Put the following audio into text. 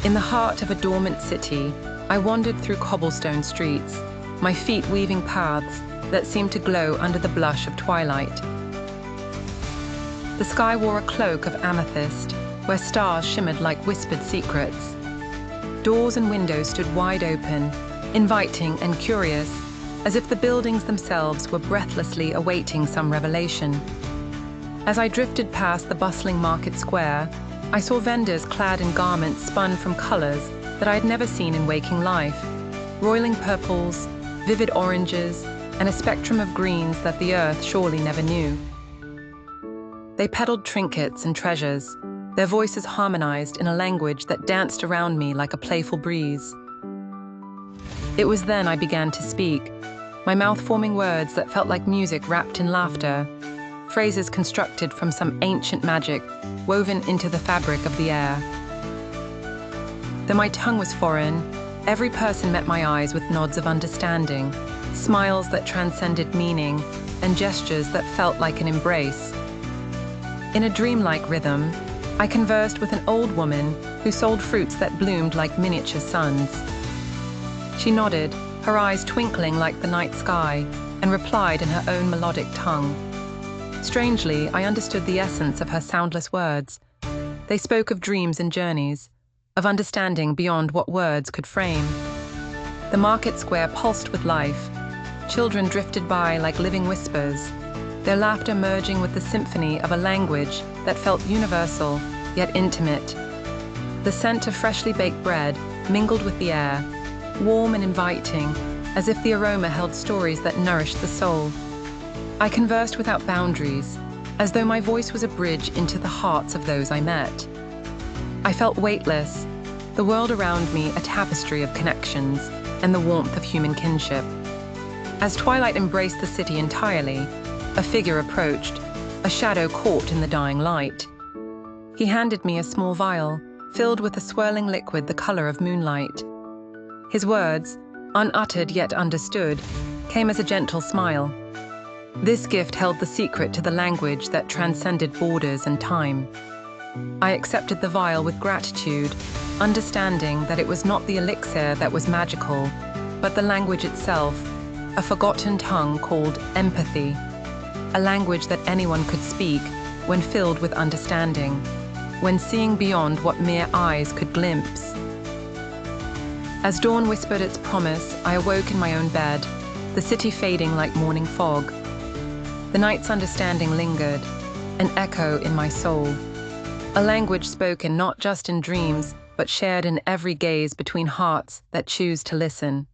In the heart of a dormant city, I wandered through cobblestone streets, my feet weaving paths that seemed to glow under the blush of twilight. The sky wore a cloak of amethyst, where stars shimmered like whispered secrets. Doors and windows stood wide open, inviting and curious, as if the buildings themselves were breathlessly awaiting some revelation. As I drifted past the bustling market square, I saw vendors clad in garments spun from colors that I had never seen in waking life, roiling purples, vivid oranges, and a spectrum of greens that the earth surely never knew. They peddled trinkets and treasures, their voices harmonized in a language that danced around me like a playful breeze. It was then I began to speak, my mouth forming words that felt like music wrapped in laughter, phrases constructed from some ancient magic woven into the fabric of the air. Though my tongue was foreign, every person met my eyes with nods of understanding, smiles that transcended meaning, and gestures that felt like an embrace. In a dreamlike rhythm, I conversed with an old woman who sold fruits that bloomed like miniature suns. She nodded, her eyes twinkling like the night sky, and replied in her own melodic tongue. Strangely, I understood the essence of her soundless words. They spoke of dreams and journeys, of understanding beyond what words could frame. The market square pulsed with life. Children drifted by like living whispers, their laughter merging with the symphony of a language that felt universal, yet intimate. The scent of freshly baked bread mingled with the air, warm and inviting, as if the aroma held stories that nourished the soul. I conversed without boundaries, as though my voice was a bridge into the hearts of those I met. I felt weightless, the world around me a tapestry of connections and the warmth of human kinship. As twilight embraced the city entirely, a figure approached, a shadow caught in the dying light. He handed me a small vial, filled with a swirling liquid the color of moonlight. His words, unuttered yet understood, came as a gentle smile. This gift held the secret to the language that transcended borders and time. I accepted the vial with gratitude, understanding that it was not the elixir that was magical, but the language itself, a forgotten tongue called empathy, a language that anyone could speak when filled with understanding, when seeing beyond what mere eyes could glimpse. As dawn whispered its promise, I awoke in my own bed, the city fading like morning fog. The night's understanding lingered, an echo in my soul. A language spoken not just in dreams, but shared in every gaze between hearts that choose to listen.